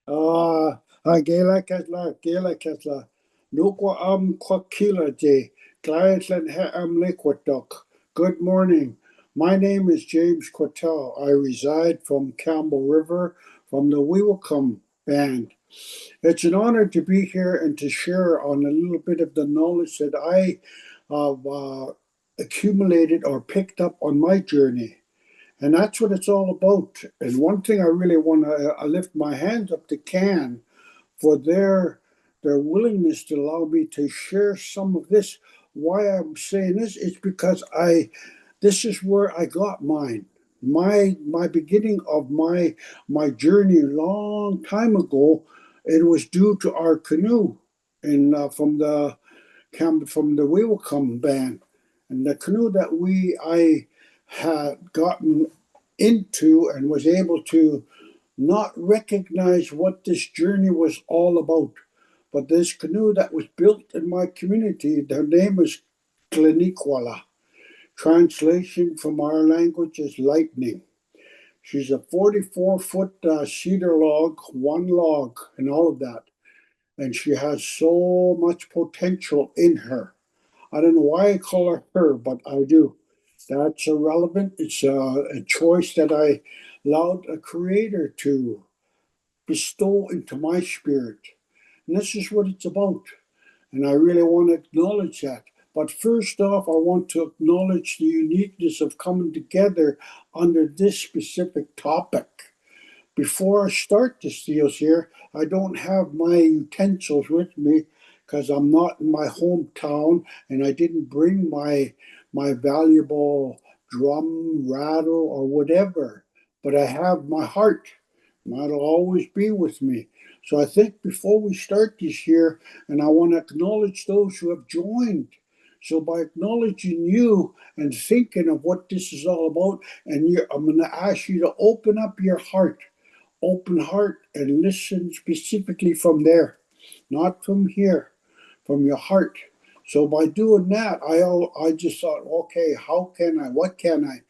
Gela Ketla. Nukwa Kwakila de, Gladlen He Liquidok. Good morning. My name is James Quatell. I reside from Campbell River from the We Will Come band. It's an honor to be here and to share on a little bit of the knowledge that I have accumulated or picked up on my journey. And that's what it's all about. And one thing I really want to lift my hands up to Can for their willingness to allow me to share some of this. Why I'm saying this is because this is where I got mine. My beginning of my journey a long time ago, it was due to our canoe and from the We Will Come band. And the canoe that I had gotten into and was able to not recognize what this journey was all about. But this canoe that was built in my community, their name is Klinikwala. Translation from our language is lightning. She's a 44-foot cedar log, one log, and all of that. And she has so much potential in her. I don't know why I call her, but I do. That's irrelevant. It's a choice that I allowed a creator to bestow into my spirit. And this is what it's about. And I really want to acknowledge that. But first off, I want to acknowledge the uniqueness of coming together under this specific topic. Before I start this deal here, I don't have my utensils with me because I'm not in my hometown and I didn't bring my valuable drum, rattle, or whatever. But I have my heart. That'll always be with me. So I think before we start this year, and I want to acknowledge those who have joined. So by acknowledging you and thinking of what this is all about, I'm going to ask you to open up your heart, open heart, and listen specifically from there, not from here, from your heart. So by doing that, I just thought, okay, what can I?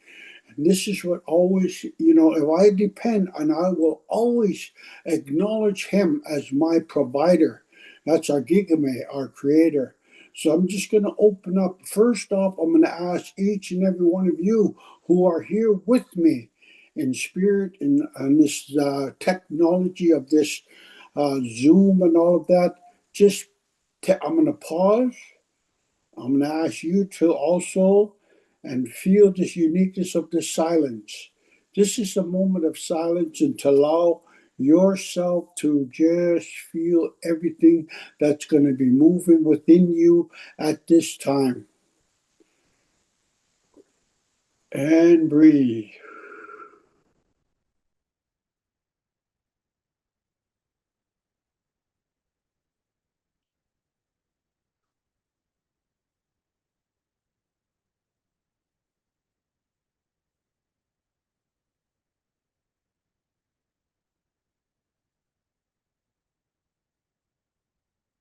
And this is what always, if I depend, and I will always acknowledge him as my provider. That's our Gigame, our creator. So I'm just going to open up. First off, I'm going to ask each and every one of you who are here with me in spirit and this technology of this Zoom and all of that. I'm going to pause. I'm going to ask you to also and feel this uniqueness of the silence. This is a moment of silence and to allow yourself to just feel everything that's going to be moving within you at this time. And breathe.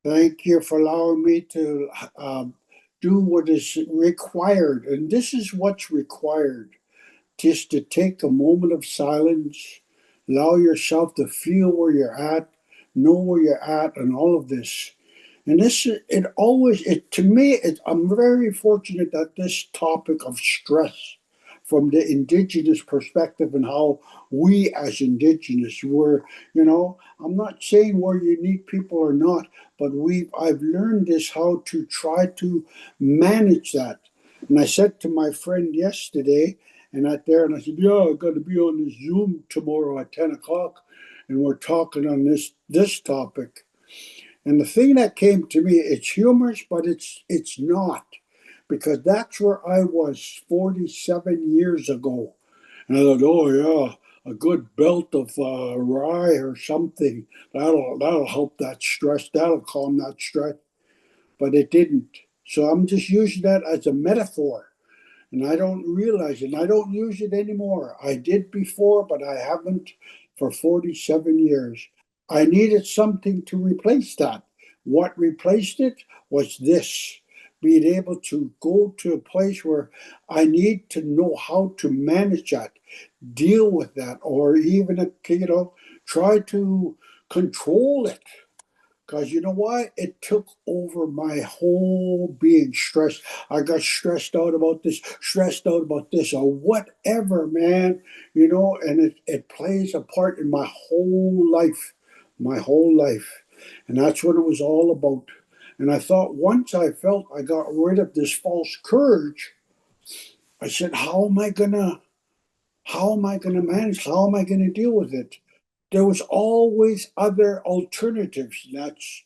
Thank you for allowing me to do what is required. And this is what's required, just to take a moment of silence, allow yourself to feel where you're at, know where you're at, and all of this. And to me, I'm very fortunate that this topic of stress from the Indigenous perspective and how we as Indigenous I'm not saying we're unique people or not, but I've learned this how to try to manage that. And I said to my friend yesterday, and I said, yeah, I got to be on this Zoom tomorrow at 10 o'clock, and we're talking on this topic. And the thing that came to me, it's humorous, but it's not, because that's where I was 47 years ago. And I thought, oh yeah, a good belt of rye or something that'll help that stress, that'll calm that stress. But it didn't. So I'm just using that as a metaphor, and I don't realize it. And I don't use it anymore. I did before, but I haven't for 47 years. I needed something to replace that. What replaced it was this, being able to go to a place where I need to know how to manage that, deal with that, or even, try to control it. Because you know why? It took over my whole being. Stressed. I got stressed out about this, stressed out about this, or whatever, man. And it plays a part in my whole life, my whole life. And that's what it was all about. And I thought once I felt I got rid of this false courage, I said, how am I gonna manage? How am I gonna deal with it? There was always other alternatives. That's,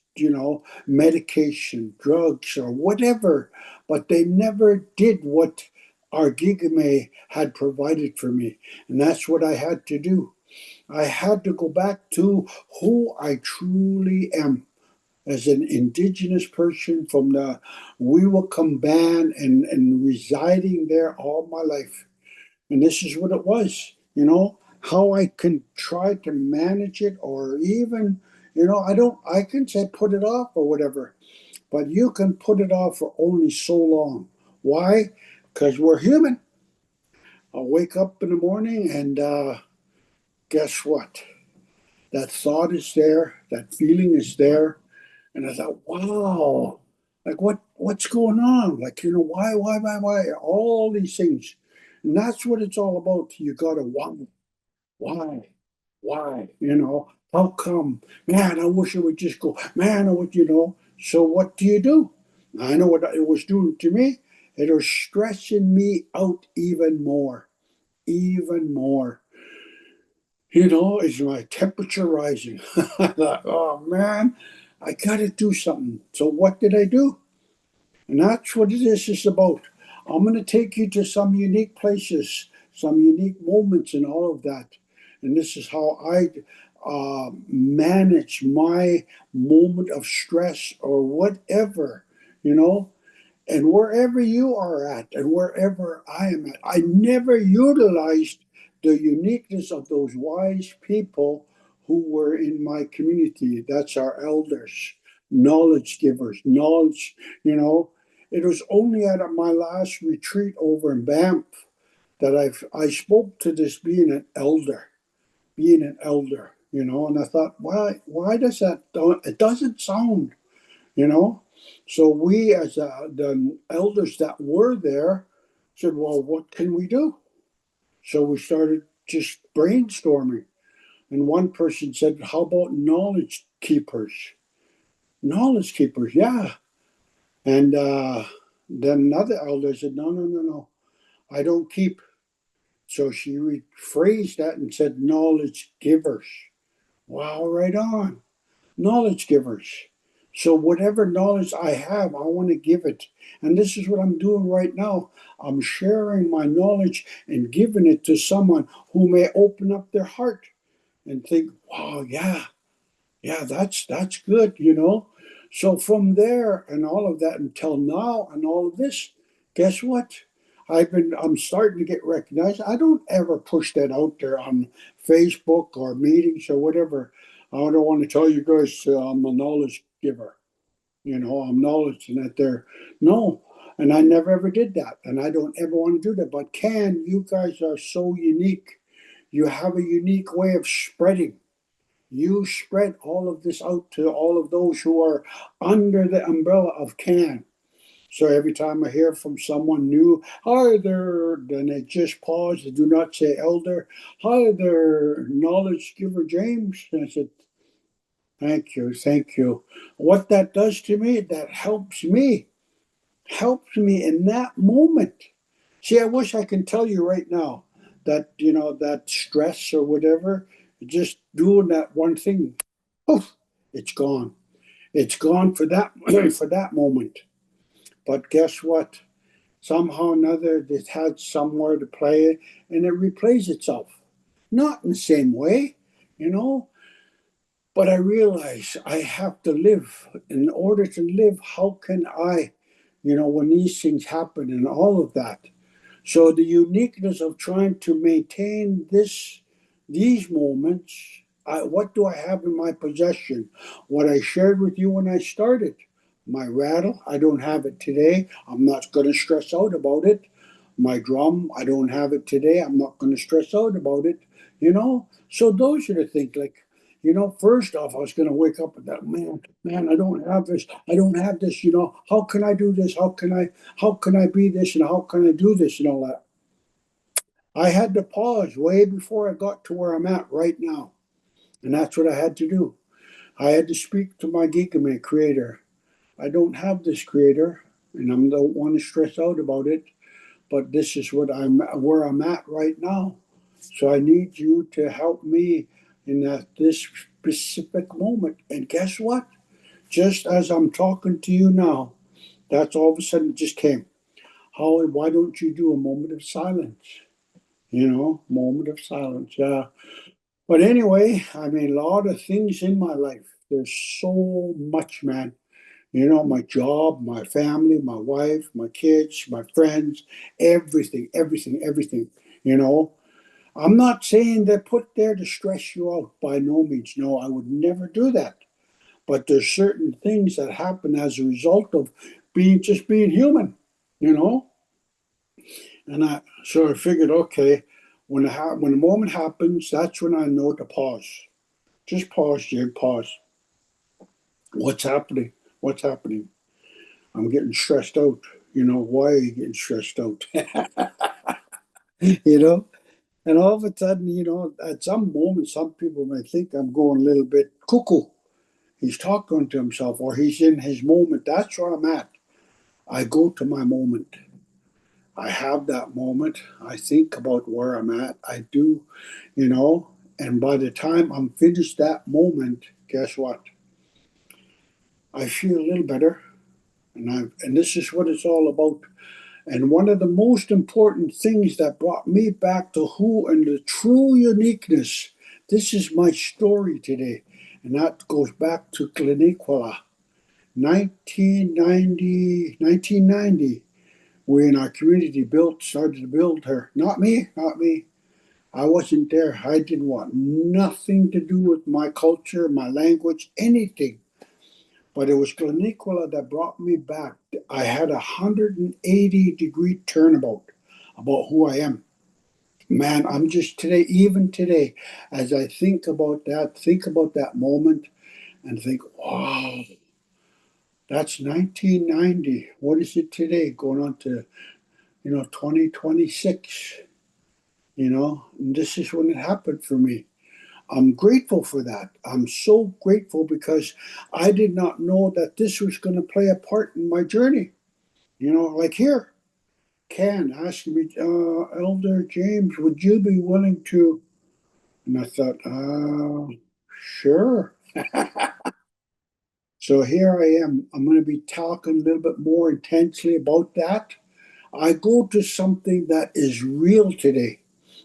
medication, drugs, or whatever. But they never did what our Gigame had provided for me. And that's what I had to do. I had to go back to who I truly am as an Indigenous person from the Weewakam Band and residing there all my life. And this is what it was, how I can try to manage it, or even, I can say put it off or whatever, but you can put it off for only so long. Why? Because we're human. I'll wake up in the morning and guess what? That thought is there, that feeling is there. And I thought, wow, like what's going on? Like, why? All these things. And that's what it's all about. You gotta why, how come? Man, I wish it would just go, man, I would. So what do you do? I know what it was doing to me. It was stressing me out even more, even more. Is my temperature rising? I thought, oh man, I got to do something. So what did I do? And that's what this is about. I'm going to take you to some unique places, some unique moments, and all of that. And this is how I manage my moment of stress or whatever, you know. And wherever you are at, and wherever I am at, I never utilized the uniqueness of those wise people who were in my community. That's our elders, knowledge givers, knowledge, you know. It was only at my last retreat over in Banff that I spoke to this being an elder, and I thought, why does that, it doesn't sound, you know? So we, as the elders that were there, said, well, what can we do? So we started just brainstorming. And one person said, how about knowledge keepers? Knowledge keepers, yeah. And then another elder said, no, I don't keep. So she rephrased that and said, knowledge givers. Wow, right on. Knowledge givers. So whatever knowledge I have, I want to give it. And this is what I'm doing right now. I'm sharing my knowledge and giving it to someone who may open up their heart and think, wow, yeah, that's good. So from there and all of that until now and all of this, guess what? I'm starting to get recognized. I don't ever push that out there on Facebook or meetings or whatever. I don't want to tell you guys I'm a knowledge giver. I'm knowledge and that there. No, and I never ever did that, and I don't ever want to do that. But you guys are so unique. You have a unique way of spreading. You spread all of this out to all of those who are under the umbrella of CAN. So every time I hear from someone new, hi there, then they just pause. They do not say elder. Hi there, knowledge giver James. And I said, thank you, thank you. What that does to me, that helps me in that moment. See, I wish I can tell you right now that, that stress or whatever, just doing that one thing, poof, it's gone. It's gone for that for that moment. But guess what? Somehow or another, it had somewhere to play it, and it replays itself. Not in the same way, you know, but I realize I have to live. In order to live, how can I, when these things happen and all of that? So the uniqueness of trying to maintain these moments, what do I have in my possession? What I shared with you when I started. My rattle, I don't have it today. I'm not going to stress out about it. My drum, I don't have it today. I'm not going to stress out about it. So those are the things like, First off, I was going to wake up with that, man, I don't have this. I don't have this, how can I do this? How can I be this? And how can I do this and all that? I had to pause way before I got to where I'm at right now. And that's what I had to do. I had to speak to my Giga creator. I don't have this creator, and I don't want to stress out about it, but this is where I'm at right now. So I need you to help me in this specific moment. And guess what? Just as I'm talking to you now, that's all of a sudden it just came. Holly, why don't you do a moment of silence? Moment of silence. Yeah. But anyway, I mean, a lot of things in my life. There's so much, man. My job, my family, my wife, my kids, my friends, everything, everything, everything. You know, I'm not saying they're put there to stress you out by no means. No, I would never do that. But there's certain things that happen as a result of being human, you know. And I figured, okay, when the moment happens, that's when I know to pause. Just pause, Jim. Pause. What's happening? What's happening? I'm getting stressed out. Why are you getting stressed out? you know, and all of a sudden, at some moment, some people may think I'm going a little bit cuckoo. He's talking to himself or he's in his moment. That's where I'm at. I go to my moment. I have that moment. I think about where I'm at. I do, and by the time I'm finished that moment, guess what? I feel a little better. And this is what it's all about. And one of the most important things that brought me back to who and the true uniqueness, this is my story today. And that goes back to Gleniquala, 1990. We in our community started to build her. Not me, not me. I wasn't there. I didn't want nothing to do with my culture, my language, anything. But it was Gleniquala that brought me back. I had a 180-degree turnabout about who I am. Man, I'm just today, even today, as I think about that moment and think, wow, that's 1990. What is it today? Going on to, 2026, and this is when it happened for me. I'm grateful for that. I'm so grateful because I did not know that this was going to play a part in my journey. Like here, Ken asked me, Elder James, would you be willing to? And I thought, sure. So here I am. I'm going to be talking a little bit more intensely about that. I go to something that is real today.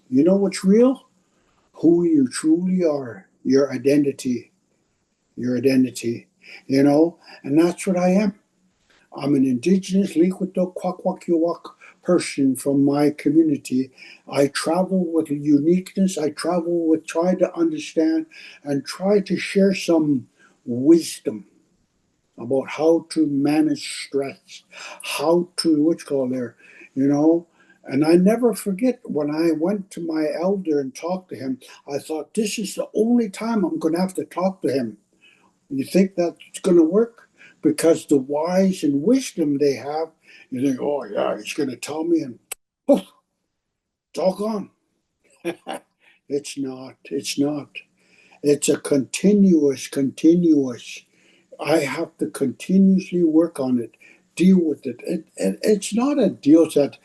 You know what's real? Who you truly are, your identity, and that's what I am. I'm an Indigenous Liquidok Kwakwakiwak person from my community. I travel with uniqueness. I travel with trying to understand and try to share some wisdom about how to manage stress, how to, what's called there, And I never forget when I went to my elder and talked to him, I thought, this is the only time I'm going to have to talk to him. You think that's going to work? Because the wise and wisdom they have, you think, oh, yeah, he's going to tell me, and oh, it's all gone. It's not. It's not. It's a continuous. I have to continuously work on it, deal with it. It's not a deal that,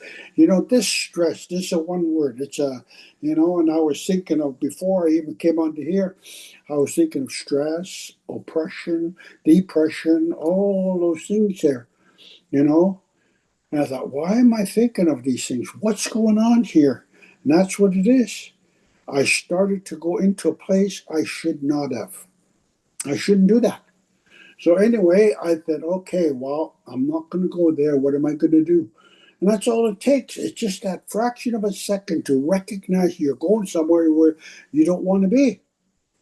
this stress, this is a one word. It's and I was thinking of, before I even came onto here, I was thinking of stress, oppression, depression, all those things there, And I thought, why am I thinking of these things? What's going on here? And that's what it is. I started to go into a place I should not have. I shouldn't do that. So anyway, I thought, okay, well, I'm not going to go there. What am I going to do? And that's all it takes. It's just that fraction of a second to recognize you're going somewhere where you don't want to be.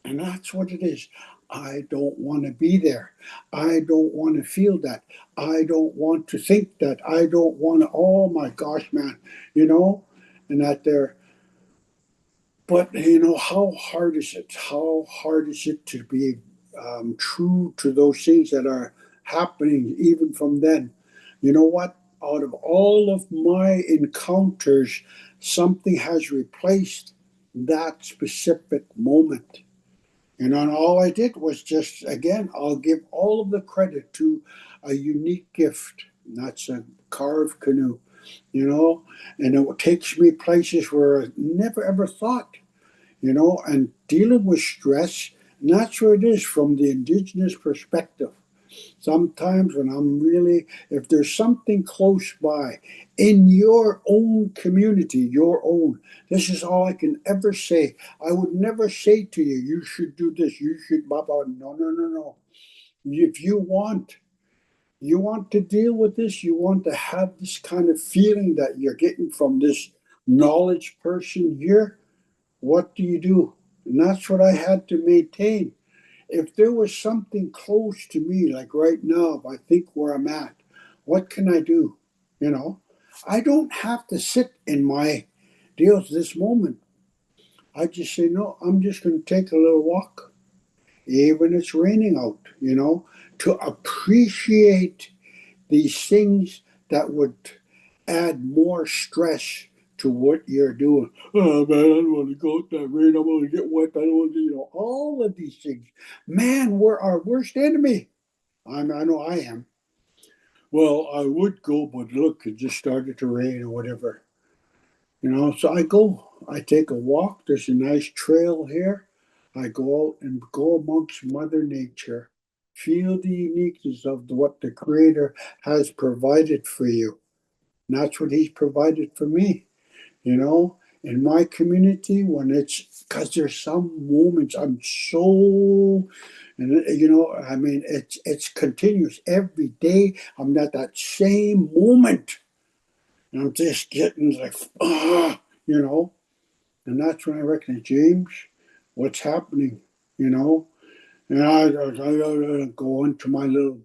And that's what it is. I don't want to be there. I don't want to feel that. I don't want to think that. I don't want to, oh my gosh, man, And that there, But how hard is it? How hard is it to be true to those things that are happening even from then? You know what? Out of all of my encounters, something has replaced that specific moment. And all I did was just, again, I'll give all of the credit to a unique gift. And that's a carved canoe, you know, and it takes me places where I never ever thought, and dealing with stress. And that's where it is from the Indigenous perspective. Sometimes when if there's something close by in your own community, this is all I can ever say. I would never say to you, you should do this, you should blah, blah. No, no, no, no. If you want to deal with this, you want to have this kind of feeling that you're getting from this knowledge person here, what do? And that's what I had to maintain. If there was something close to me, like right now, if I think where I'm at, what can I do? You know, I don't have to sit in my deals this moment. I just say, no, I'm just going to take a little walk, even it's raining out, to appreciate these things that would add more stress to what you're doing. Oh man, I don't want to go out that rain. I'm going to get wet. I don't want to, all of these things. Man, we're our worst enemy. I know I am. Well, I would go, but look, it just started to rain or whatever. So I take a walk. There's a nice trail here. I go out and go amongst Mother Nature, feel the uniqueness of what the Creator has provided for you. And that's what He's provided for me. In my community, when it's because there's some moments I'm so, and I mean, it's continuous every day. I'm at that same moment, and I'm just getting like, you know, and that's when I recognize, James, what's happening, you know, and I go into my little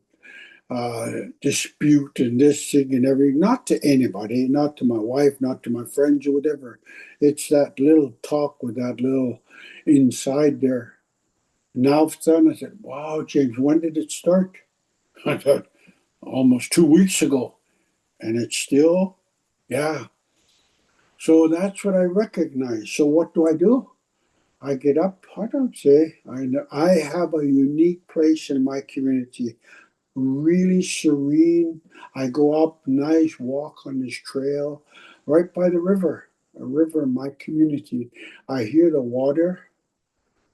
dispute and this thing and everything, not to anybody, not to my wife, not to my friends or whatever. It's that little talk with that little inside there. Now all of a sudden I said, wow, James, when did it start? I thought, almost 2 weeks ago. And it's still, yeah. So that's what I recognize. So what do? I get up, I don't say, I have a unique place in my community, really serene. I go up, nice walk on this trail right by the river, a river in my community. I hear the water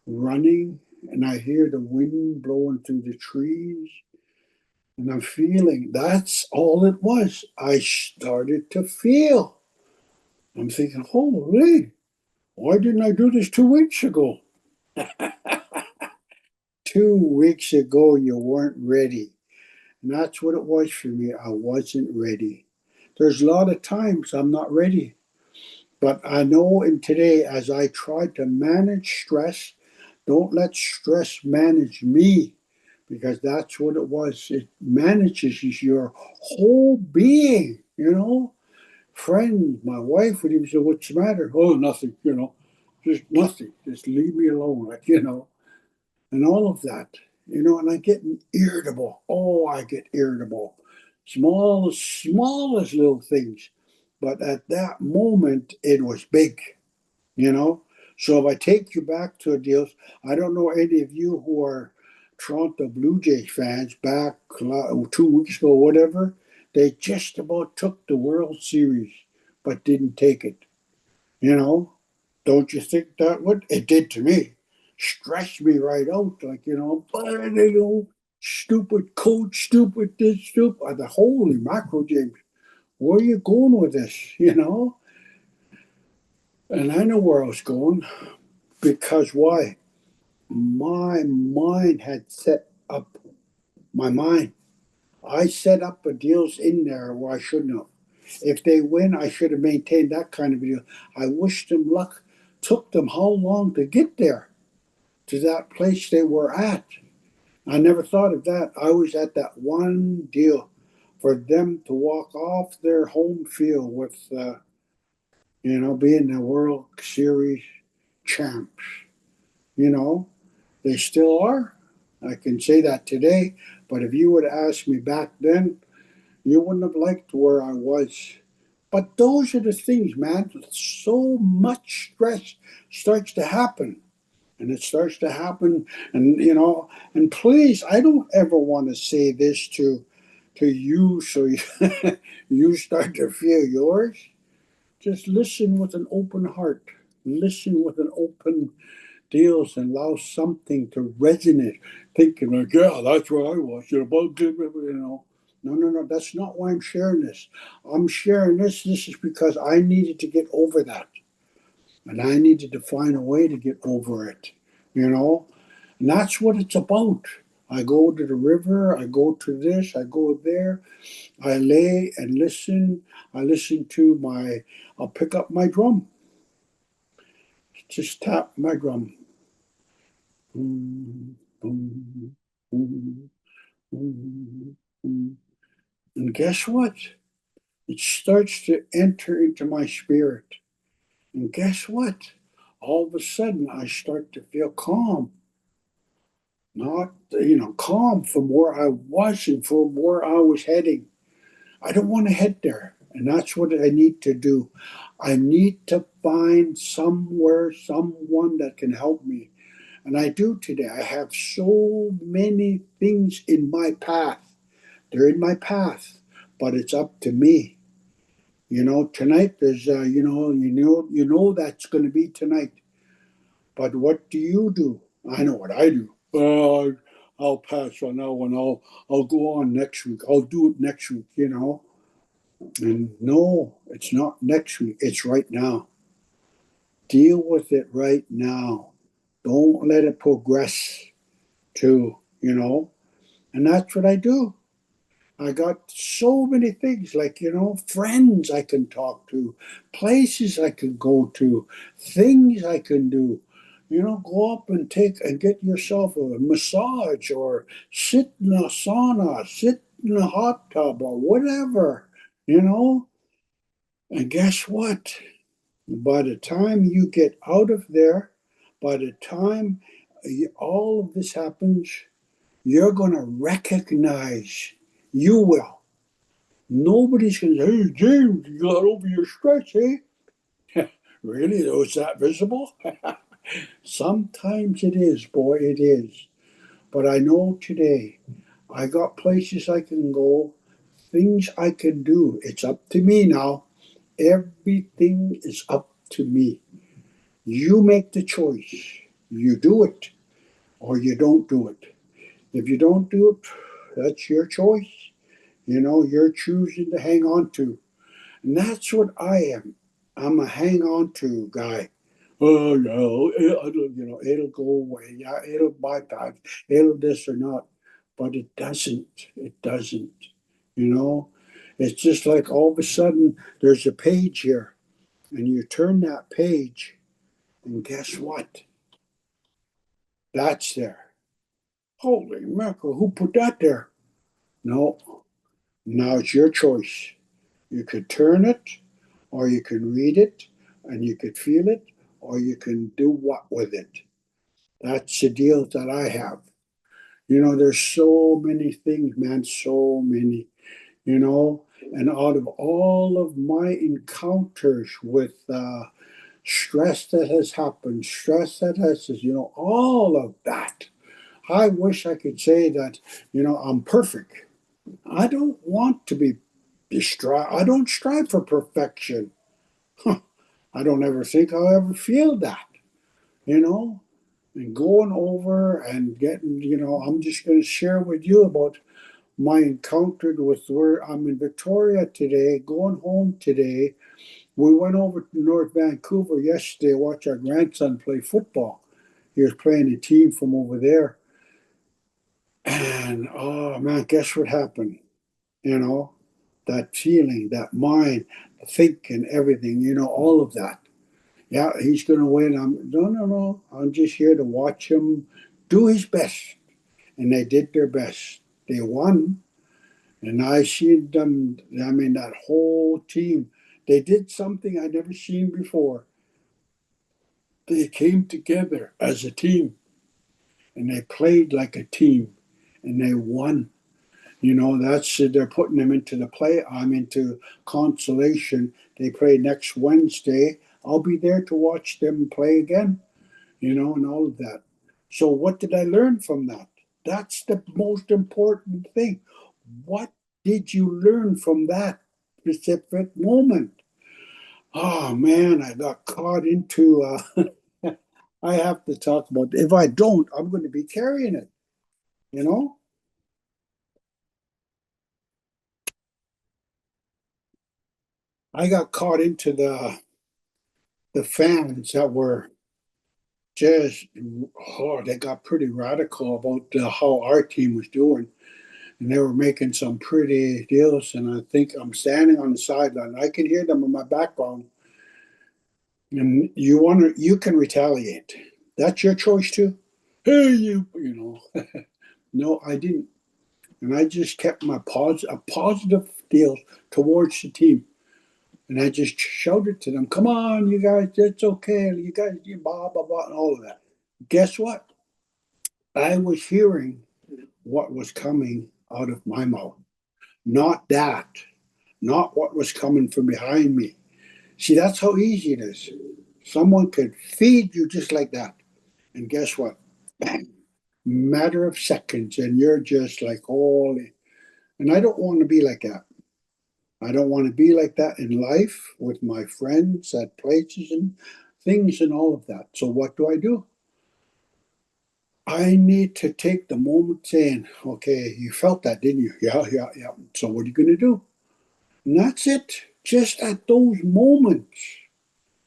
running and I hear the wind blowing through the trees. And I'm feeling that's all it was. I started to feel. I'm thinking, holy, why didn't I do this 2 weeks ago? 2 weeks ago, you weren't ready. And that's what it was for me. I wasn't ready. There's a lot of times I'm not ready. But I know in today, as I try to manage stress, don't let stress manage me because that's what it was. It manages your whole being. Friends, my wife would even say, what's the matter? Oh, nothing, just nothing. Just leave me alone, and all of that, and I get irritable. Oh, I get irritable. Smallest little things. But at that moment, it was big, you know. So if I take you back to a deal, I don't know any of you who are Toronto Blue Jays fans back 2 weeks ago, whatever. They just about took the World Series, but didn't take it. You know, don't you think that would? It did to me. Stressed me right out. Like, stupid coach, stupid this, stupid. I thought, holy macro, James, where are you going with this? And I know where I was going because why? My mind had set up my mind. I set up a deals in there where I shouldn't have. If they win, I should have maintained that kind of deal. I wish them luck. Took them how long to get there to that place they were at? I never thought of that. I was at that one deal for them to walk off their home field with, being the World Series. champs. You know, they still are. I can say that today, but if you would ask me back then, you wouldn't have liked where I was. But those are the things, man. So much stress starts to happen. And it starts to happen, and and please, I don't ever want to say this to you, so you start to feel yours. Just listen with an open heart. Listen with an open deals and allow something to resonate. Thinking like, yeah, that's where I was. No, no, no. That's not why I'm sharing this. I'm sharing this. This is because I needed to get over that, and I needed to find a way to get over it. You know, and that's what it's about. I go to the river. I go to this. I go there. I lay and listen. I listen to my. I'll pick up my drum. Just tap my drum. Boom, boom, boom, boom, boom. And guess what? It starts to enter into my spirit. And guess what? All of a sudden, I start to feel calm. Not, calm from where I was and from where I was heading. I don't want to head there. And that's what I need to do. I need to find somewhere, someone that can help me. And I do today. I have so many things in my path. They're in my path, but it's up to me. Tonight there's, that's going to be tonight. But what do you do? I know what I do. I'll pass on that one. I'll go on next week. I'll do it next week. And no, it's not next week. It's right now. Deal with it right now. Don't let it progress to. And that's what I do. I got so many things like, friends I can talk to, places I can go to, things I can do. Go up and get yourself a massage or sit in a sauna, sit in a hot tub or whatever, you know. And guess what? By the time you get out of there, by the time all of this happens, you're going to recognize, you will. Nobody's going to say, hey, James, you got over your stress, eh? Really? Was that visible? Sometimes it is, boy, it is. But I know today, I got places I can go, things I can do. It's up to me now. Everything is up to me. You make the choice. You do it or you don't do it. If you don't do it, that's your choice. You're choosing to hang on to. And that's what I am. I'm a hang on to guy. Oh, no, it'll go away. Yeah, it'll bypass. It'll this or not. But it doesn't. It doesn't. You know, it's just like all of a sudden there's a page here, and you turn that page, and guess what? That's there. Holy mackerel, who put that there? No, now it's your choice. You could turn it, or you can read it, and you could feel it, or you can do what with it. That's the deal that I have. There's so many things, man, so many, and out of all of my encounters with stress that has happened, stress that has, all of that, I wish I could say that, I'm perfect. I don't want to be I don't strive for perfection. I don't ever think I'll ever feel that, you know, and going over and getting, I'm just going to share with you about my encounter with where I'm in Victoria today, going home today. We went over to North Vancouver yesterday to watch our grandson play football. He was playing a team from over there. And oh man, guess what happened? That feeling, that mind, thinking, everything, all of that. Yeah, he's going to win. No, no, no. I'm just here to watch him do his best. And they did their best. They won. And I seen them, that whole team. They did something I'd never seen before. They came together as a team and they played like a team and they won. That's they're putting them into the play. I'm into consolation. They play next Wednesday. I'll be there to watch them play again, and all of that. So, what did I learn from that? That's the most important thing. What did you learn from that specific moment? Oh man, I got caught into. I have to talk about. If I don't, I'm going to be carrying it. You know, I got caught into the fans that were just, they got pretty radical about how our team was doing, and they were making some pretty deals. And I think I'm standing on the sideline. I can hear them in my background, and you can retaliate. That's your choice too. Hey, no, I didn't, and I just kept my a positive deal towards the team. And I just shouted to them, "Come on, you guys, it's okay. You guys, you blah, blah, blah," and all of that. Guess what? I was hearing what was coming out of my mouth, not that, not what was coming from behind me. See, that's how easy it is. Someone could feed you just like that. And guess what? Bang, matter of seconds, and you're just like, holy. And I don't want to be like that. I don't want to be like that in life with my friends at places and things and all of that. So what do? I need to take the moment saying, okay, you felt that, didn't you? Yeah, yeah, yeah. So what are you going to do? And that's it. Just at those moments,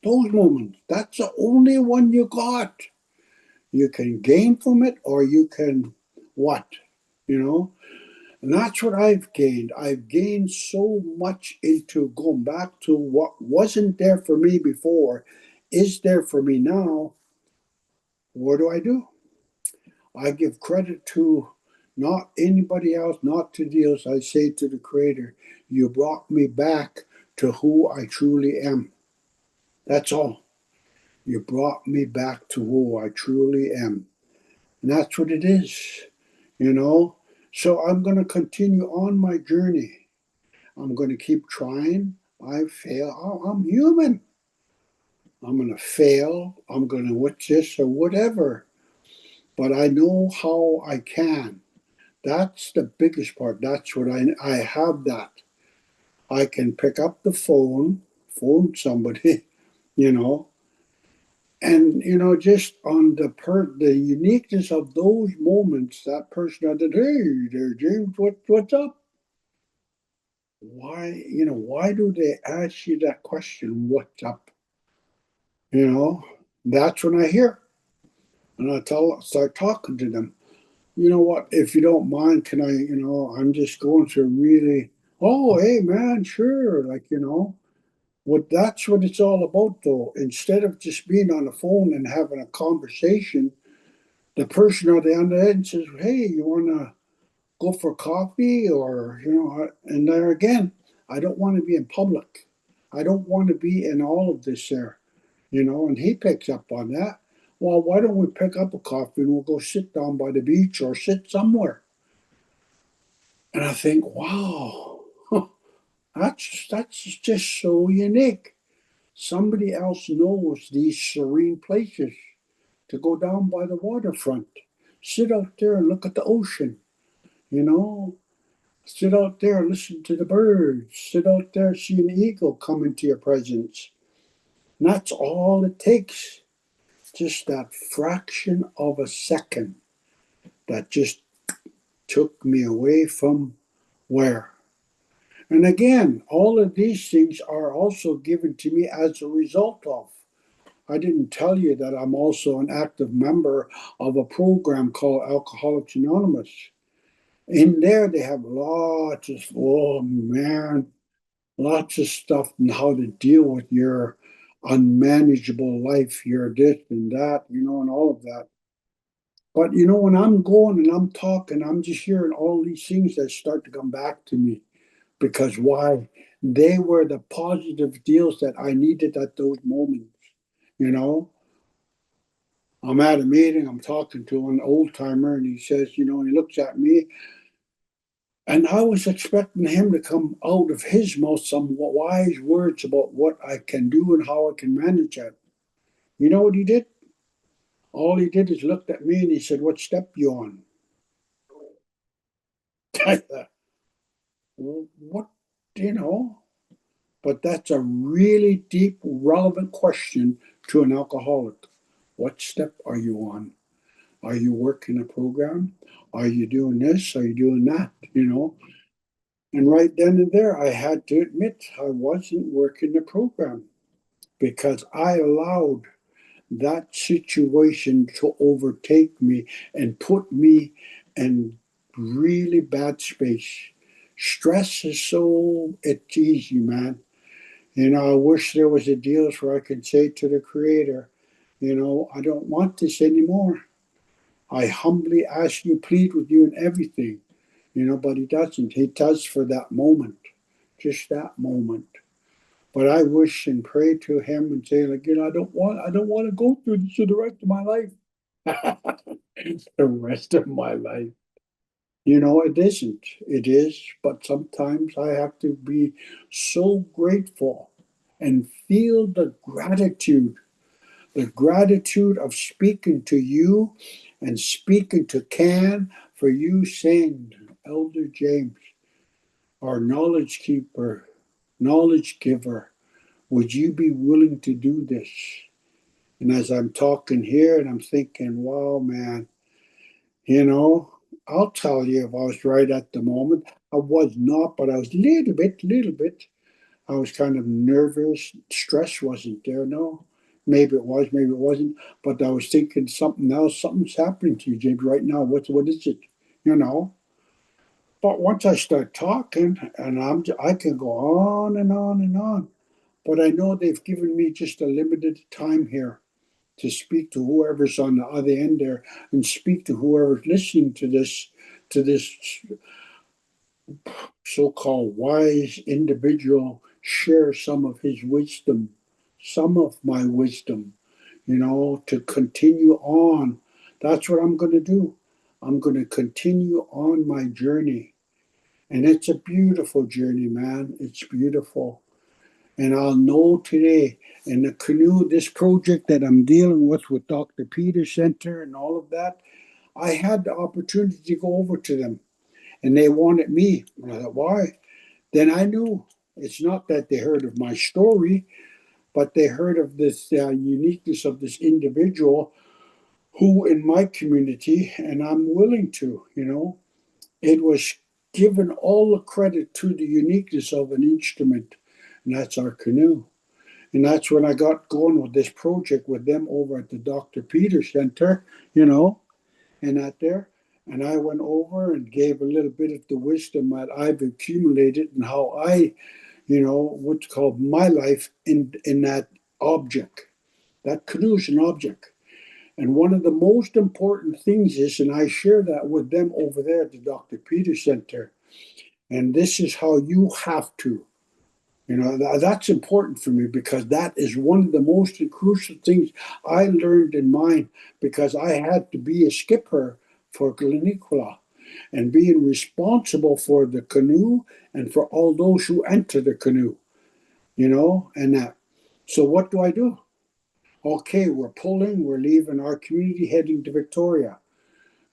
that's the only one you got. You can gain from it or you can what? You know? And that's what I've gained. I've gained so much into going back to what wasn't there for me before, is there for me now. What do? I give credit to not anybody else, not to deals. I say to the Creator, you brought me back to who I truly am. That's all. You brought me back to who I truly am. And that's what it is, you know? So I'm going to continue on my journey. I'm going to keep trying. I fail. I'm human. I'm going to fail. I'm going to what's this or whatever. But I know how I can. That's the biggest part. That's what I have that. I can pick up the phone somebody, you know, and just on the uniqueness of those moments, that person I did, hey there, James, what's up? Why do they ask you that question? What's up? You know, that's when I hear, and start talking to them. You know what? If you don't mind, can I? I'm just going to really. Oh, hey, man, sure. What that's what it's all about, though. Instead of just being on the phone and having a conversation, the person on the other end says, "Hey, you want to go for coffee?" Or and there again, I don't want to be in public. I don't want to be in all of this there, and he picks up on that. Well, why don't we pick up a coffee and we'll go sit down by the beach or sit somewhere? And I think, wow, that's just so unique. Somebody else knows these serene places to go down by the waterfront, sit out there and look at the ocean, you know, sit out there and listen to the birds, sit out there, see an eagle come into your presence. And that's all it takes. Just that fraction of a second that just took me away from where. And again, all of these things are also given to me as a result of. I didn't tell you that I'm also an active member of a program called Alcoholics Anonymous. In there, they have oh man, lots of stuff on how to deal with your unmanageable life, your this and that, and all of that. But when I'm going and I'm talking, I'm just hearing all these things that start to come back to me. Because why? They were the positive deals that I needed at those moments, you know? I'm at a meeting, I'm talking to an old timer, and he says, you know, he looks at me, and I was expecting him to come out of his mouth some wise words about what I can do and how I can manage it. You know what he did? All he did is looked at me and he said, "What step you on?" I thought, well, what, you know? But that's a really deep, relevant question to an alcoholic. What step are you on? Are you working a program? Are you doing this? Are you doing that? You know? And right then and there, I had to admit I wasn't working the program because I allowed that situation to overtake me and put me in really bad space. Stress is so, it's easy, man. You know, I wish there was a deal where I could say to the creator, you know, I don't want this anymore. I humbly ask you, plead with you in everything, you know, but he doesn't. He does for that moment, just that moment. But I wish and pray to him and say, like, you know, I don't want to go through this for the rest of my life. The rest of my life. You know, it isn't. It is, but sometimes I have to be so grateful and feel the gratitude of speaking to you and speaking to Can for you saying, Elder James, our knowledge keeper, knowledge giver, would you be willing to do this? And as I'm talking here and I'm thinking, wow, man, you know, I'll tell you if I was right at the moment. I was not, but I was little bit. I was kind of nervous. Stress wasn't there, no. Maybe it was, maybe it wasn't. But I was thinking something else. Something's happening to you, James, right now. What is it? You know. But once I start talking, and I can go on and on and on. But I know they've given me just a limited time here to speak to whoever's on the other end there and speak to whoever's listening to this so-called wise individual share some of his wisdom, some of my wisdom, you know, to continue on. That's what I'm going to do. I'm going to continue on my journey. And it's a beautiful journey, man. It's beautiful. And I'll know today in the Canoe, this project that I'm dealing with Dr. Peter Center and all of that, I had the opportunity to go over to them and they wanted me. And I thought, why? Then I knew it's not that they heard of my story, but they heard of this uniqueness of this individual who in my community, and I'm willing to, you know, it was given all the credit to the uniqueness of an instrument, and that's our canoe. And that's when I got going with this project with them over at the Dr. Peter Center, you know, and that there. And I went over and gave a little bit of the wisdom that I've accumulated and how I, you know, what's called my life in that object. That canoe is an object. And one of the most important things is, and I share that with them over there at the Dr. Peter Center, and this is how you have to. You know, that's important for me because that is one of the most crucial things I learned in mine because I had to be a skipper for Glenicola and being responsible for the canoe and for all those who enter the canoe, you know, and that. So what do I do? Okay, we're pulling, we're leaving our community heading to Victoria.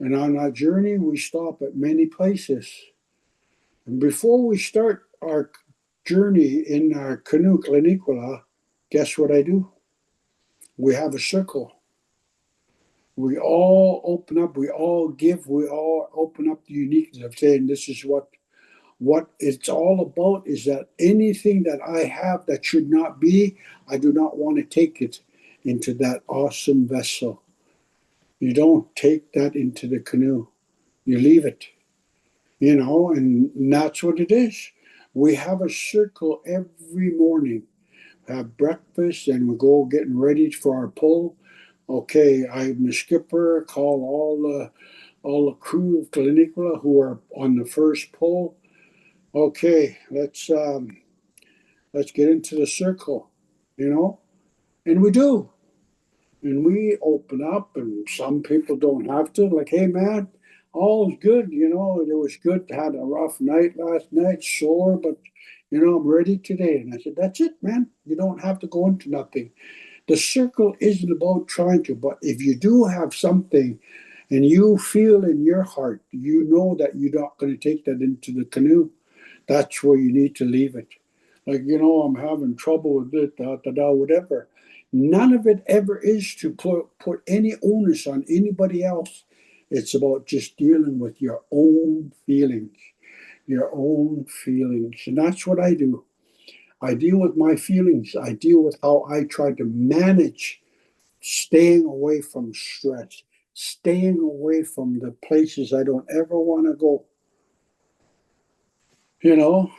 And on our journey, we stop at many places. And before we start our journey in our canoe, Glenicola, guess what I do? We have a circle. We all open up, we all give, we all open up the uniqueness of saying this is what it's all about is that anything that I have that should not be, I do not want to take it into that awesome vessel. You don't take that into the canoe. You leave it, you know, and that's what it is. We have a circle every morning, have breakfast, and we go getting ready for our pull. Okay, I'm the skipper, call all the crew of Glenicola who are on the first pull. Okay, let's get into the circle, you know, and we do. and we open up, and some people don't have to. Like, hey man, all's good. It was good. Had a rough night last night, sore, but I'm ready today. And I said, that's it, man. You don't have to go into nothing. The circle isn't about trying to, but if you do have something and you feel in your heart, you know that you're not going to take that into the canoe, that's where you need to leave it. Like, I'm having trouble with it, whatever. None of it ever is to put any onus on anybody else. It's about just dealing with your own feelings, your own feelings. And that's what I do. I deal with my feelings. I deal with how I try to manage staying away from stress, staying away from the places I don't ever want to go. You know,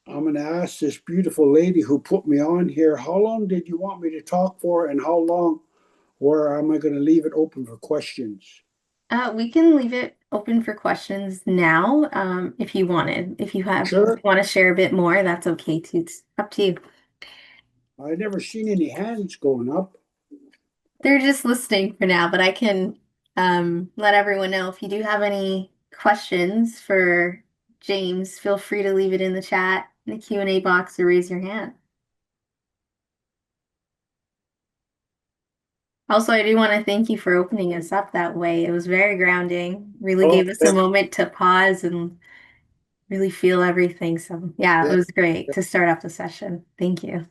I'm going to ask this beautiful lady who put me on here, how long did you want me to talk for, and how long, or am I going to leave it open for questions? We can leave it open for questions now, if you wanted. If you Sure. want to share a bit more, that's okay too. It's up to you. I never seen any hands going up. They're just listening for now, but I can let everyone know if you do have any questions for James, feel free to leave it in the chat, in the Q&A box, or raise your hand. Also, I do want to thank you for opening us up that way. It was very grounding, really Oh, gave us a yeah, moment to pause and really feel everything. So, yeah, it yeah. was great to start off the session. Thank you.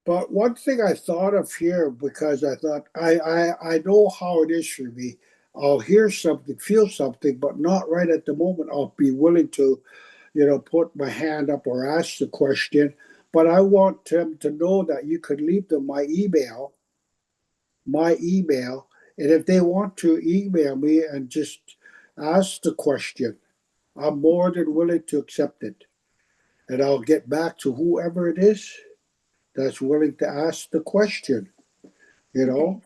But one thing I thought of here, because I thought I know how it is for me. I'll hear something, feel something, but not right at the moment. I'll be willing to, put my hand up or ask the question. But I want them to know that you could leave them my email, and if they want to email me and just ask the question, I'm more than willing to accept it. And I'll get back to whoever it is that's willing to ask the question, you Okay. know?